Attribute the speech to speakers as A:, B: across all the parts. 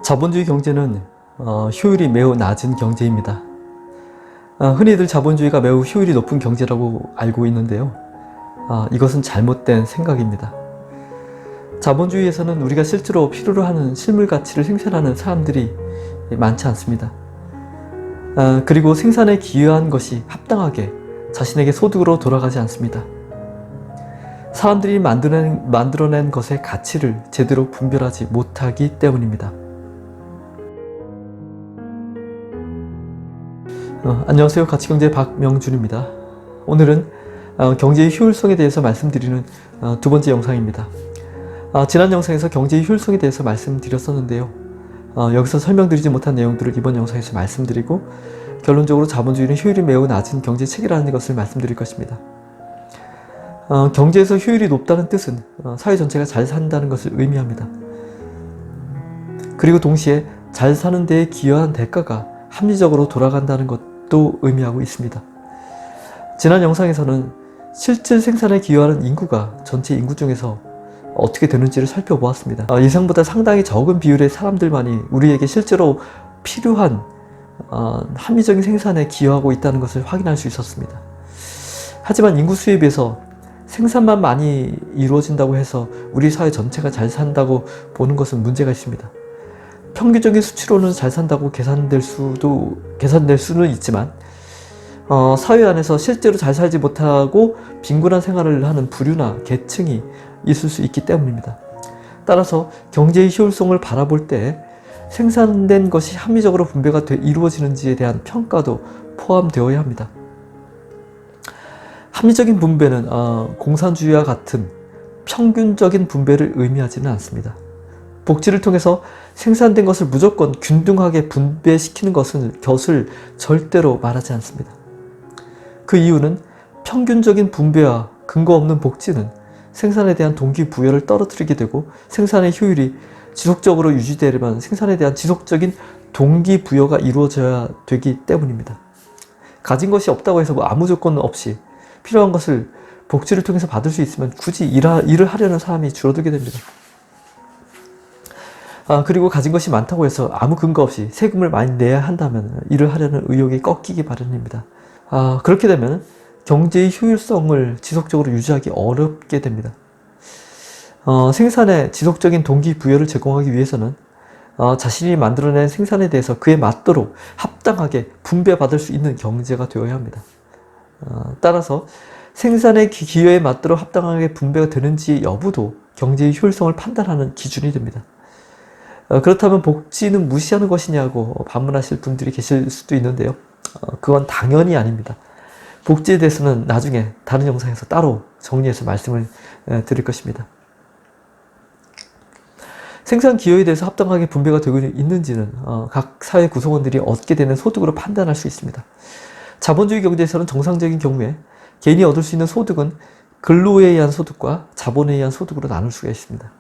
A: 자본주의 경제는 효율이 매우 낮은 경제입니다. 흔히들 자본주의가 매우 효율이 높은 경제라고 알고 있는데요. 이것은 잘못된 생각입니다. 자본주의에서는 우리가 실제로 필요로 하는 실물 가치를 생산하는 사람들이 많지 않습니다. 그리고 생산에 기여한 것이 합당하게 자신에게 소득으로 돌아가지 않습니다. 사람들이 만들어낸 것의 가치를 제대로 분별하지 못하기 때문입니다. 안녕하세요. 가치경제 박명준입니다. 오늘은 경제의 효율성에 대해서 말씀드리는 두 번째 영상입니다. 지난 영상에서 경제의 효율성에 대해서 말씀드렸었는데요. 여기서 설명드리지 못한 내용들을 이번 영상에서 말씀드리고 결론적으로 자본주의는 효율이 매우 낮은 경제체계라는 것을 말씀드릴 것입니다. 경제에서 효율이 높다는 뜻은 사회 전체가 잘 산다는 것을 의미합니다. 그리고 동시에 잘 사는 데에 기여한 대가가 합리적으로 돌아간다는 것도 의미하고 있습니다. 지난 영상에서는 실질 생산에 기여하는 인구가 전체 인구 중에서 어떻게 되는지를 살펴보았습니다. 예상보다 상당히 적은 비율의 사람들만이 우리에게 실제로 필요한 합리적인 생산에 기여하고 있다는 것을 확인할 수 있었습니다. 하지만 인구 수에 비해서 생산만 많이 이루어진다고 해서 우리 사회 전체가 잘 산다고 보는 것은 문제가 있습니다. 평균적인 수치로는 잘 산다고 계산될 수는 있지만 사회 안에서 실제로 잘 살지 못하고 빈곤한 생활을 하는 부류나 계층이 있을 수 있기 때문입니다. 따라서 경제의 효율성을 바라볼 때 생산된 것이 합리적으로 분배가 이루어지는지에 대한 평가도 포함되어야 합니다. 합리적인 분배는 공산주의와 같은 평균적인 분배를 의미하지는 않습니다. 복지를 통해서 생산된 것을 무조건 균등하게 분배시키는 것을 절대로 말하지 않습니다. 그 이유는 평균적인 분배와 근거 없는 복지는 생산에 대한 동기부여를 떨어뜨리게 되고 생산의 효율이 지속적으로 유지되려면 생산에 대한 지속적인 동기부여가 이루어져야 되기 때문입니다. 가진 것이 없다고 해서 아무 조건 없이 필요한 것을 복지를 통해서 받을 수 있으면 굳이 일을 하려는 사람이 줄어들게 됩니다. 그리고 가진 것이 많다고 해서 아무 근거 없이 세금을 많이 내야 한다면 일을 하려는 의욕이 꺾이기 마련입니다. 그렇게 되면 경제의 효율성을 지속적으로 유지하기 어렵게 됩니다. 생산에 지속적인 동기부여를 제공하기 위해서는 자신이 만들어낸 생산에 대해서 그에 맞도록 합당하게 분배받을 수 있는 경제가 되어야 합니다. 따라서 생산의 기여에 맞도록 합당하게 분배가 되는지 여부도 경제의 효율성을 판단하는 기준이 됩니다. 그렇다면 복지는 무시하는 것이냐고 반문하실 분들이 계실 수도 있는데요. 그건 당연히 아닙니다. 복지에 대해서는 나중에 다른 영상에서 따로 정리해서 말씀을 드릴 것입니다. 생산 기여에 대해서 합당하게 분배가 되고 있는지는 각 사회 구성원들이 얻게 되는 소득으로 판단할 수 있습니다. 자본주의 경제에서는 정상적인 경우에 개인이 얻을 수 있는 소득은 근로에 의한 소득과 자본에 의한 소득으로 나눌 수가 있습니다.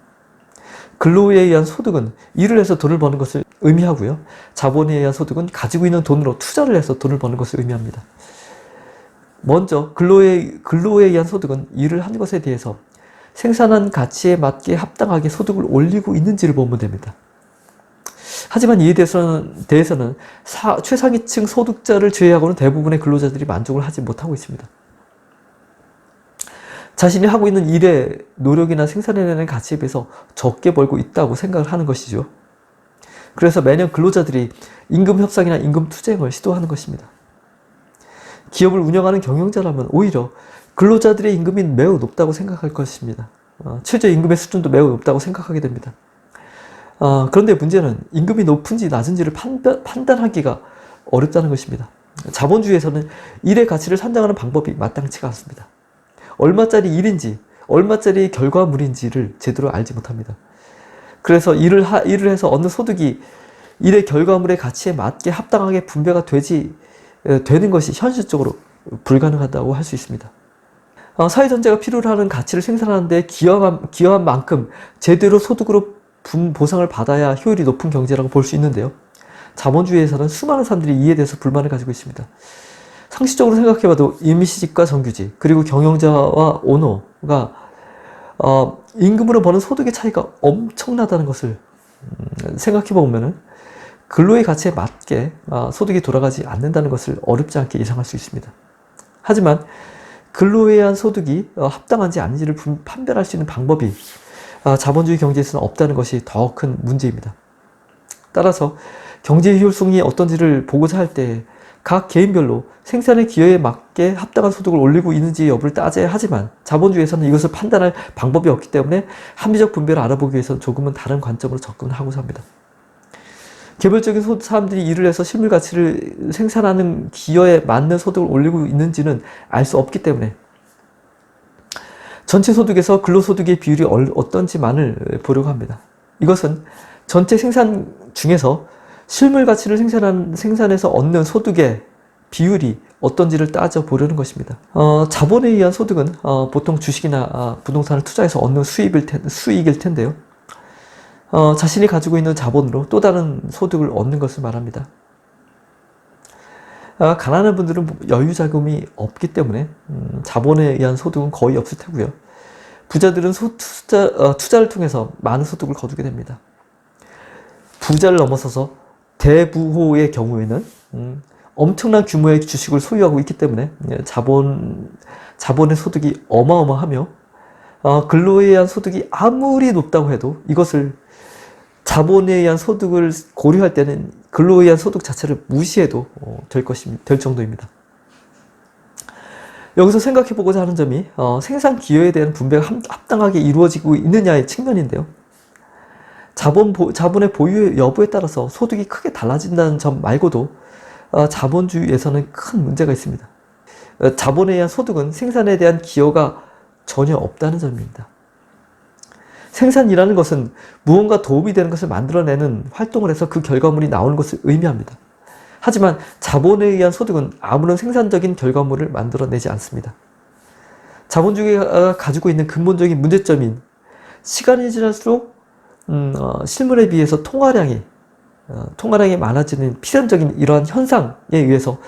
A: 근로에 의한 소득은 일을 해서 돈을 버는 것을 의미하고요. 자본에 의한 소득은 가지고 있는 돈으로 투자를 해서 돈을 버는 것을 의미합니다. 먼저 근로에 의한 소득은 일을 한 것에 대해서 생산한 가치에 맞게 합당하게 소득을 올리고 있는지를 보면 됩니다. 하지만 이에 대해서는 최상위층 소득자를 제외하고는 대부분의 근로자들이 만족을 하지 못하고 있습니다. 자신이 하고 있는 일의 노력이나 생산해내는 가치에 비해서 적게 벌고 있다고 생각을 하는 것이죠. 그래서 매년 근로자들이 임금 협상이나 임금 투쟁을 시도하는 것입니다. 기업을 운영하는 경영자라면 오히려 근로자들의 임금이 매우 높다고 생각할 것입니다. 최저임금의 수준도 매우 높다고 생각하게 됩니다. 그런데 문제는 임금이 높은지 낮은지를 판단하기가 어렵다는 것입니다. 자본주의에서는 일의 가치를 산정하는 방법이 마땅치가 않습니다. 얼마짜리 일인지, 얼마짜리 결과물인지를 제대로 알지 못합니다. 그래서 일을 해서 얻는 소득이 일의 결과물의 가치에 맞게 합당하게 분배가 되는 것이 현실적으로 불가능하다고 할 수 있습니다. 사회 전체가 필요로 하는 가치를 생산하는 데 기여한 만큼 제대로 소득으로 보상을 받아야 효율이 높은 경제라고 볼 수 있는데요. 자본주의에서는 수많은 사람들이 이에 대해서 불만을 가지고 있습니다. 상식적으로 생각해봐도 임시직과 정규직 그리고 경영자와 오너가 임금으로 버는 소득의 차이가 엄청나다는 것을 생각해 보면은 근로의 가치에 맞게 소득이 돌아가지 않는다는 것을 어렵지 않게 예상할 수 있습니다. 하지만 근로에 의한 소득이 합당한지 아닌지를 판별할 수 있는 방법이 자본주의 경제에서는 없다는 것이 더 큰 문제입니다. 따라서 경제의 효율성이 어떤지를 보고자 할 때 각 개인별로 생산의 기여에 맞게 합당한 소득을 올리고 있는지 여부를 따져야 하지만 자본주의에서는 이것을 판단할 방법이 없기 때문에 합리적 분배를 알아보기 위해서는 조금은 다른 관점으로 접근하고자 합니다. 개별적인 사람들이 일을 해서 실물 가치를 생산하는 기여에 맞는 소득을 올리고 있는지는 알 수 없기 때문에 전체 소득에서 근로소득의 비율이 어떤지만을 보려고 합니다. 이것은 전체 생산 중에서 실물 가치를 생산해서 얻는 소득의 비율이 어떤지를 따져보려는 것입니다. 자본에 의한 소득은 보통 주식이나 부동산을 투자해서 얻는 수익일 텐데요. 자신이 가지고 있는 자본으로 또 다른 소득을 얻는 것을 말합니다. 가난한 분들은 여유 자금이 없기 때문에 자본에 의한 소득은 거의 없을 테고요. 부자들은 투자를 통해서 많은 소득을 거두게 됩니다. 부자를 넘어서서 대부호의 경우에는 엄청난 규모의 주식을 소유하고 있기 때문에 자본의 소득이 어마어마하며 근로에 의한 소득이 아무리 높다고 해도 이것을 자본에 의한 소득을 고려할 때는 근로에 의한 소득 자체를 무시해도 될 정도입니다. 여기서 생각해보고자 하는 점이 생산 기여에 대한 분배가 합당하게 이루어지고 있느냐의 측면인데요. 자본의 보유 여부에 따라서 소득이 크게 달라진다는 점 말고도 자본주의에서는 큰 문제가 있습니다. 자본에 의한 소득은 생산에 대한 기여가 전혀 없다는 점입니다. 생산이라는 것은 무언가 도움이 되는 것을 만들어내는 활동을 해서 그 결과물이 나오는 것을 의미합니다. 하지만 자본에 의한 소득은 아무런 생산적인 결과물을 만들어내지 않습니다. 자본주의가 가지고 있는 근본적인 문제점인 시간이 지날수록 실물에 비해서 통화량이 많아지는 필연적인 이러한 현상에 의해서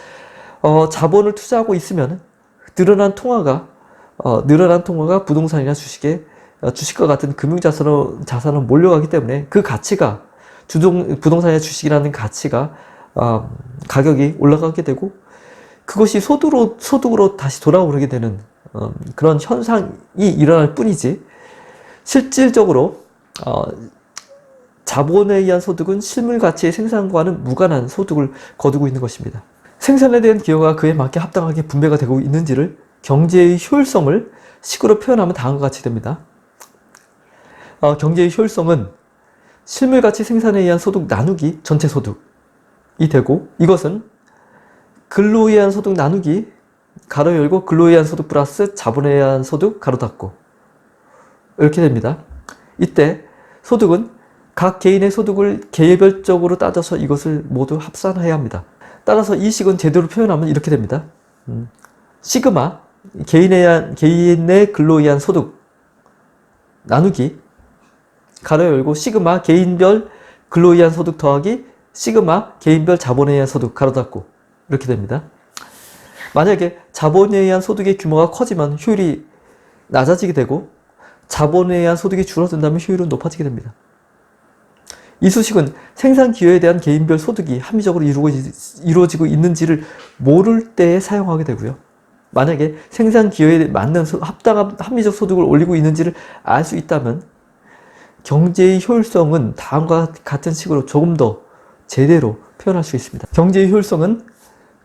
A: 자본을 투자하고 있으면 늘어난 통화가 부동산이나 주식과 같은 금융자산으로 몰려가기 때문에 그 가치가 부동산이나 주식이라는 가치가 가격이 올라가게 되고 그것이 소득으로 다시 돌아오게 되는 그런 현상이 일어날 뿐이지 실질적으로 자본에 의한 소득은 실물 가치의 생산과는 무관한 소득을 거두고 있는 것입니다. 생산에 대한 기여가 그에 맞게 합당하게 분배가 되고 있는지를 경제의 효율성을 식으로 표현하면 다음과 같이 됩니다. 경제의 효율성은 실물 가치 생산에 의한 소득 나누기 전체 소득이 되고 이것은 근로에 의한 소득 나누기 가로 열고 근로에 의한 소득 플러스 자본에 의한 소득 가로 닫고 이렇게 됩니다. 이때 소득은 각 개인의 소득을 개별적으로 따져서 이것을 모두 합산해야 합니다. 따라서 이 식은 제대로 표현하면 이렇게 됩니다. 시그마 개인의 근로에 의한 소득 나누기 가로 열고 시그마 개인별 근로에 의한 소득 더하기 시그마 개인별 자본에 의한 소득 가로 닫고 이렇게 됩니다. 만약에 자본에 의한 소득의 규모가 커지면 효율이 낮아지게 되고 자본에 의한 소득이 줄어든다면 효율은 높아지게 됩니다. 이 수식은 생산 기여에 대한 개인별 소득이 합리적으로 이루어지고 있는지를 모를 때에 사용하게 되고요. 만약에 생산 기여에 맞는 합당한 합리적 소득을 올리고 있는지를 알 수 있다면 경제의 효율성은 다음과 같은 식으로 조금 더 제대로 표현할 수 있습니다. 경제의 효율성은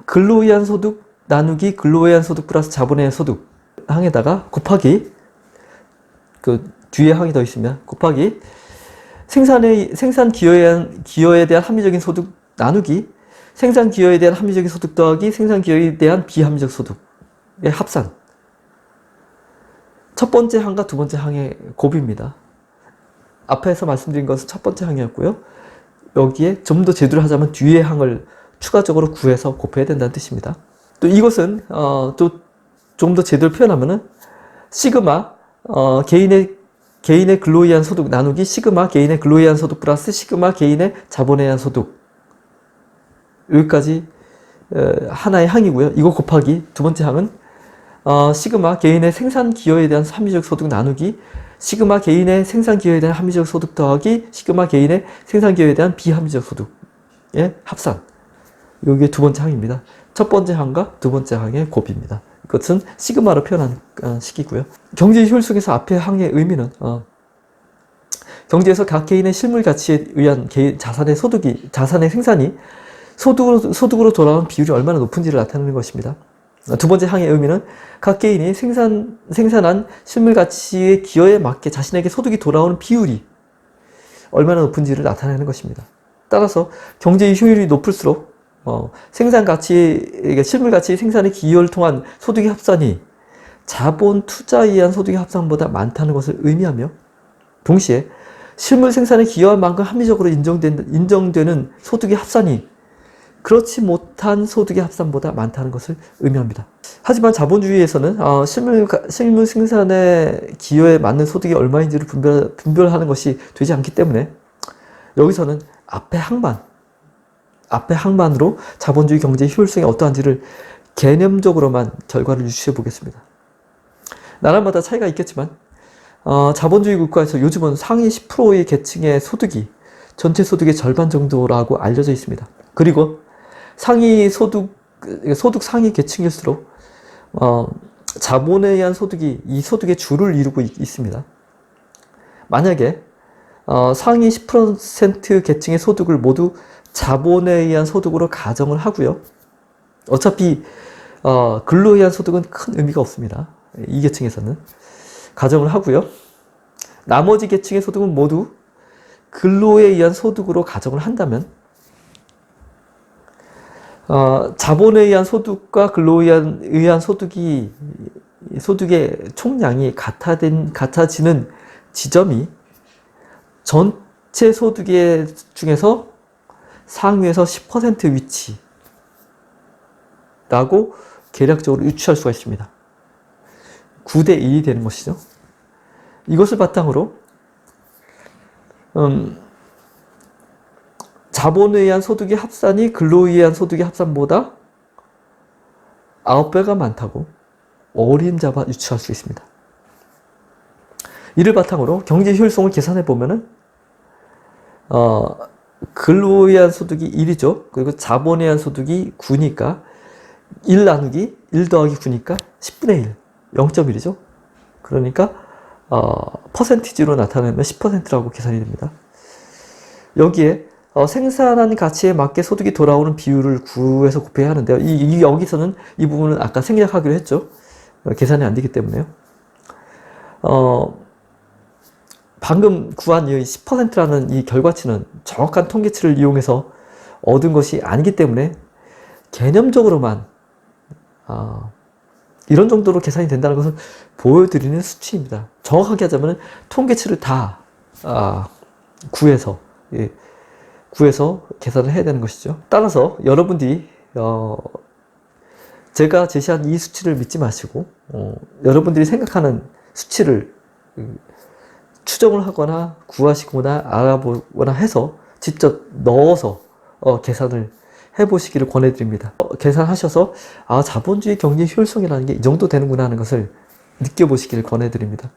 A: 근로에 의한 소득 나누기 근로에 의한 소득 플러스 자본에 의한 소득 항에다가 곱하기 그 뒤에 항이 더 있으면 곱하기 생산 기여에 대한 합리적인 소득 나누기 생산 기여에 대한 합리적인 소득 더하기 생산 기여에 대한 비합리적 소득의 합산. 첫 번째 항과 두 번째 항의 곱입니다. 앞에서 말씀드린 것은 첫 번째 항이었고요. 여기에 좀 더 제대로 하자면 뒤의 항을 추가적으로 구해서 곱해야 된다는 뜻입니다. 또 이것은 또 좀 더 제대로 표현하면은 시그마 개인의 근로에 의한 소득 나누기 시그마 개인의 근로에 의한 소득 플러스 시그마 개인의 자본에 의한 소득 여기까지 하나의 항이고요. 이거 곱하기 두 번째 항은 시그마 개인의 생산 기여에 대한 합리적 소득 나누기 시그마 개인의 생산 기여에 대한 합리적 소득 더하기 시그마 개인의 생산 기여에 대한 비합리적 소득의 합산. 이게 두 번째 항입니다. 첫 번째 항과 두 번째 항의 곱입니다. 이것은 시그마로 표현한 식이고요. 경제 효율성에서 앞의 항의 의미는 경제에서 각 개인의 실물 가치에 의한 개인 자산의 생산이 소득으로 돌아오는 비율이 얼마나 높은지를 나타내는 것입니다. 두 번째 항의 의미는 각 개인이 생산한 실물 가치의 기여에 맞게 자신에게 소득이 돌아오는 비율이 얼마나 높은지를 나타내는 것입니다. 따라서 경제의 효율이 높을수록 생산 가치, 실물 가치 생산의 기여를 통한 소득의 합산이 자본 투자에 의한 소득의 합산보다 많다는 것을 의미하며 동시에 실물 생산에 기여한 만큼 합리적으로 인정되는 소득의 합산이 그렇지 못한 소득의 합산보다 많다는 것을 의미합니다. 하지만 자본주의에서는 실물 생산의 기여에 맞는 소득이 얼마인지를 분별하는 것이 되지 않기 때문에 여기서는 앞의 항만으로 자본주의 경제의 효율성이 어떠한지를 개념적으로만 결과를 유추해 보겠습니다. 나라마다 차이가 있겠지만 자본주의 국가에서 요즘은 상위 10%의 계층의 소득이 전체 소득의 절반 정도라고 알려져 있습니다. 그리고 소득 상위 계층일수록 자본에 의한 소득이 이 소득의 주를 이루고 있습니다. 만약에 상위 10% 계층의 소득을 모두 자본에 의한 소득으로 가정을 하고요. 어차피 근로에 의한 소득은 큰 의미가 없습니다. 이 계층에서는 가정을 하고요. 나머지 계층의 소득은 모두 근로에 의한 소득으로 가정을 한다면 자본에 의한 소득과 근로에 의한 소득의 총량이 같아지는 지점이 전체 소득의 중에서 상위에서 10% 위치라고 계략적으로 유추할 수가 있습니다. 9대 1이 되는 것이죠. 이것을 바탕으로 자본에 의한 소득의 합산이 근로에 의한 소득의 합산보다 9배가 많다고 어림잡아 유추할 수 있습니다. 이를 바탕으로 경제 효율성을 계산해 보면은 근로에 의한 소득이 1이죠. 그리고 자본에 의한 소득이 9니까 1 더하기 9니까 10분의 1, 0.1이죠. 그러니까 퍼센티지로 나타내면 10%라고 계산이 됩니다. 여기에 생산한 가치에 맞게 소득이 돌아오는 비율을 구해서 곱해야 하는데요. 여기서는 이 부분은 아까 생략하기로 했죠. 계산이 안 되기 때문에요. 방금 구한 이 10%라는 이 결과치는 정확한 통계치를 이용해서 얻은 것이 아니기 때문에 개념적으로만 이런 정도로 계산이 된다는 것을 보여드리는 수치입니다. 정확하게 하자면 통계치를 다 구해서 계산을 해야 되는 것이죠. 따라서 여러분들이 제가 제시한 이 수치를 믿지 마시고 여러분들이 생각하는 수치를 추정을 하거나 구하시거나 알아보거나 해서 직접 넣어서 계산을 해보시기를 권해드립니다. 계산하셔서 자본주의 경제 효율성이라는 게 이 정도 되는구나 하는 것을 느껴보시기를 권해드립니다.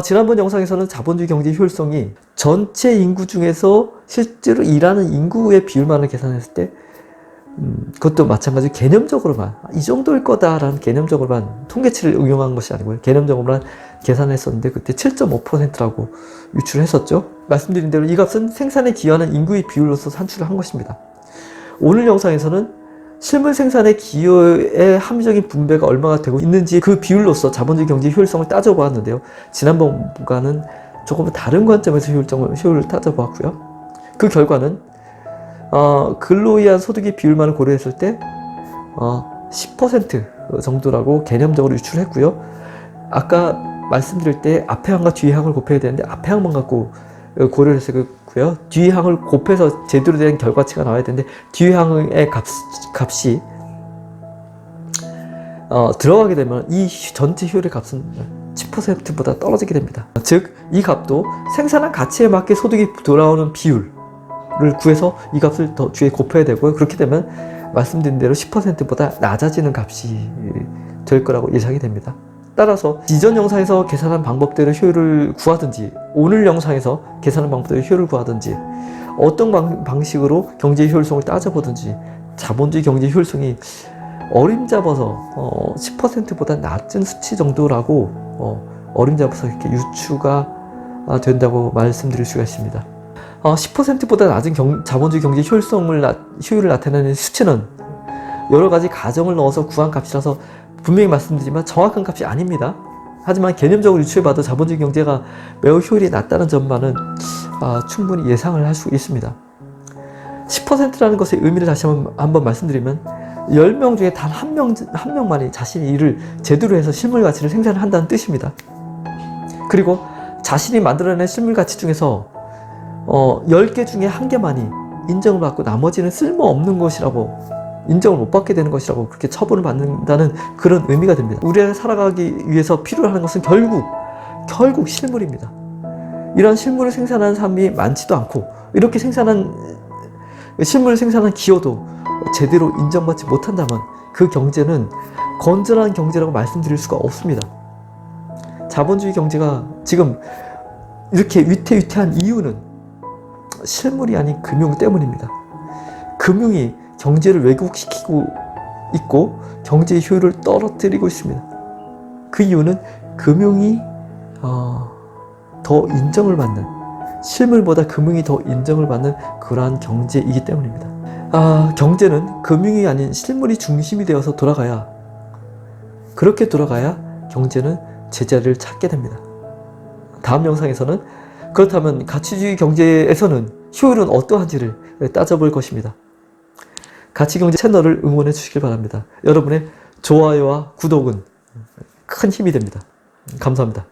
A: 지난번 영상에서는 자본주의 경제 효율성이 전체 인구 중에서 실제로 일하는 인구의 비율만을 계산했을 때 그것도 마찬가지로 개념적으로만 이 정도일 거다라는 개념적으로만 통계치를 응용한 것이 아니고요. 개념적으로만 계산했었는데 그때 7.5%라고 유출을 했었죠. 말씀드린 대로 이 값은 생산에 기여하는 인구의 비율로서 산출을 한 것입니다. 오늘 영상에서는 실물 생산의 기여의 합리적인 분배가 얼마가 되고 있는지 그 비율로서 자본주의 경제 효율성을 따져보았는데요. 지난번과는 조금 다른 관점에서 효율을 따져보았고요. 그 결과는 근로에 의한 소득의 비율만을 고려했을 때 10% 정도라고 개념적으로 유출했고요. 아까 말씀드릴 때 앞의 항과 뒤의 항을 곱해야 되는데 앞의 항만 갖고 고려를 했고요. 뒤의 항을 곱해서 제대로 된 결과치가 나와야 되는데 뒤의 항의 값이 들어가게 되면 이 전체 효율의 값은 10%보다 떨어지게 됩니다. 즉, 이 값도 생산한 가치에 맞게 소득이 돌아오는 비율을 구해서 이 값을 더 뒤에 곱해야 되고요. 그렇게 되면 말씀드린 대로 10%보다 낮아지는 값이 될 거라고 예상이 됩니다. 따라서 이전 영상에서 계산한 방법대로 효율을 구하든지 오늘 영상에서 계산한 방법대로 효율을 구하든지 어떤 방식으로 경제의 효율성을 따져보든지 자본주의 경제의 효율성이 어림잡아서 10%보다 낮은 수치 정도라고 어림잡아서 이렇게 유추가 된다고 말씀드릴 수가 있습니다. 10%보다 낮은 자본주의 경제 효율을 나타내는 수치는 여러 가지 가정을 넣어서 구한 값이라서 분명히 말씀드리지만 정확한 값이 아닙니다. 하지만 개념적으로 유추해봐도 자본주의 경제가 매우 효율이 낮다는 점만은 충분히 예상을 할 수 있습니다. 10%라는 것의 의미를 다시 한번 말씀드리면 10명 중에 단 한 명만이 자신이 일을 제대로 해서 실물 가치를 생산을 한다는 뜻입니다. 그리고 자신이 만들어낸 실물 가치 중에서 10개 중에 1개만이 인정을 받고 나머지는 쓸모없는 것이라고 인정을 못 받게 되는 것이라고 그렇게 처분을 받는다는 그런 의미가 됩니다. 우리가 살아가기 위해서 필요로 하는 것은 결국 실물입니다. 이런 실물을 생산하는 사람이 많지도 않고 이렇게 실물을 생산한 기여도 제대로 인정받지 못한다면 그 경제는 건전한 경제라고 말씀드릴 수가 없습니다. 자본주의 경제가 지금 이렇게 위태위태한 이유는 실물이 아닌 금융 때문입니다. 금융이 경제를 왜곡시키고 있고 경제의 효율을 떨어뜨리고 있습니다. 그 이유는 금융이 더 인정을 받는, 실물보다 금융이 더 인정을 받는 그러한 경제이기 때문입니다. 경제는 금융이 아닌 실물이 중심이 되어서 그렇게 돌아가야 경제는 제자리를 찾게 됩니다. 다음 영상에서는 그렇다면 가치주의 경제에서는 효율은 어떠한지를 따져볼 것입니다. 가치경제 채널을 응원해 주시길 바랍니다. 여러분의 좋아요와 구독은 큰 힘이 됩니다. 감사합니다.